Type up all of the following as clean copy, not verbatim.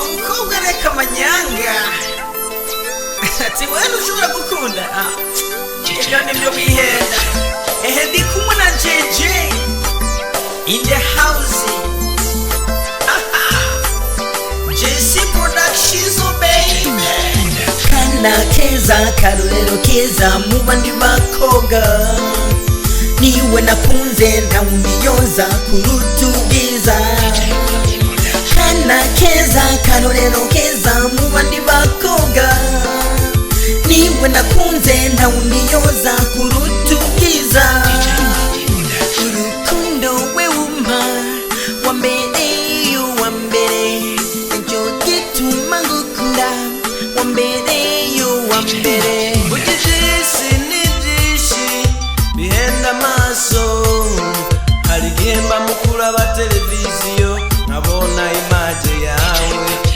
umukobwa reka amanyanga ati wena ushobora gukunda ibyo nibyo bihenda. Ndi kumwe na JJ in the house. JC Productions, oh baby. Kana keza karorero keza mu bandi bakobwa, niwe nakunze ndawumiyoza kuruta ubwiza. Kana keza karorero keza mu bandi bakobwa, niwe nakunze ndawumiyoza kuruta ubwiza. Urukundo we umpa wambereye uwambere, nicyo gituma ngukunda wambereye uwambere. Ujijisi n'ibyinshi bihenda amaso, hari igihe mba mukuraba televiziyo nkabona imaje yawe,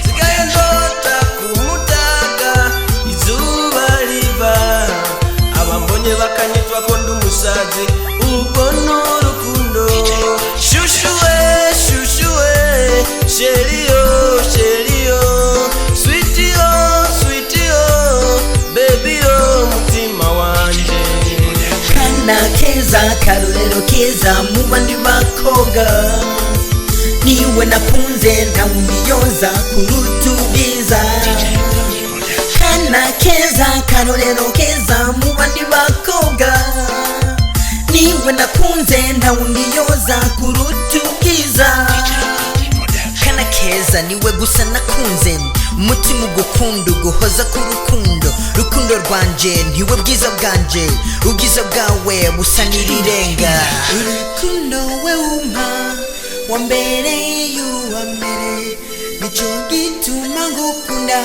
sigaye ndota kumutaga izuba riva, abambonye bakanyitwa ko ndi umusazi. Ubwo n'urukundo shushuwe shushuwe, sheriyo sheriyo, sweetiyo sweetiyo, babyyo mutima wanje. Kana keza karorero keza mu bandi bakobwa, niwe nakunze ndawumiyoza kuruta ubwiza. Kana keza karorero keza mu bandi bakobwa, niwe nakunze ndawumiyoza kuruta ubwiza. Kana keza niwe gusa nakunze, umutima ugukunda uguhoza ku rukundo. Rukundo rwanje niwe bwiza bwanje, ubwiza bwawe busa n'irirenga. Urukundo we umpa wambereye uwambere, nicyo gituma ngukunda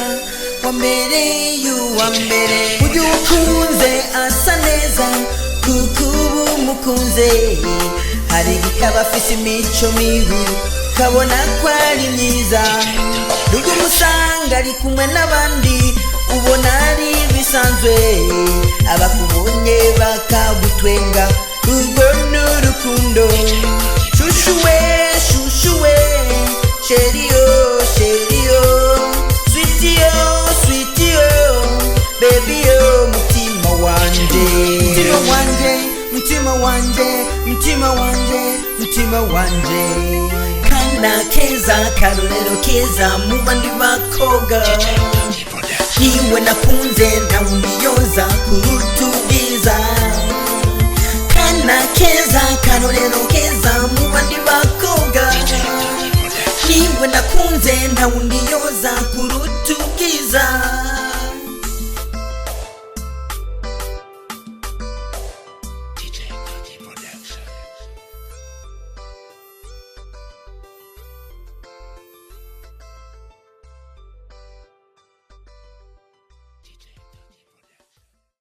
wambereye uwambere. Uyu ukunze asa neza kuko uba umukunze, hari igihe aba afise imico mibi kabona ko ari myiza. Nubwo umusanga ari kumwe n'abandi ubona ari bisanzwe, abakubonye bakagutwenga. Urwo n'urukundo shushuwe shushuwe, sheriyo sheriyo, sweetiyo sweetiyo, babyyo mutima wanje. Mutima wanje mutima wanje mutima wanje mutima wanje. Kana keza karorero keza mu bandi bakobwa, niwe nakunze ndawumiyoza kuruta ubwiza. Kana keza karorero keza mu bandi bakobwa, niwe nakunze ndawumiyoza kuruta ubwiza.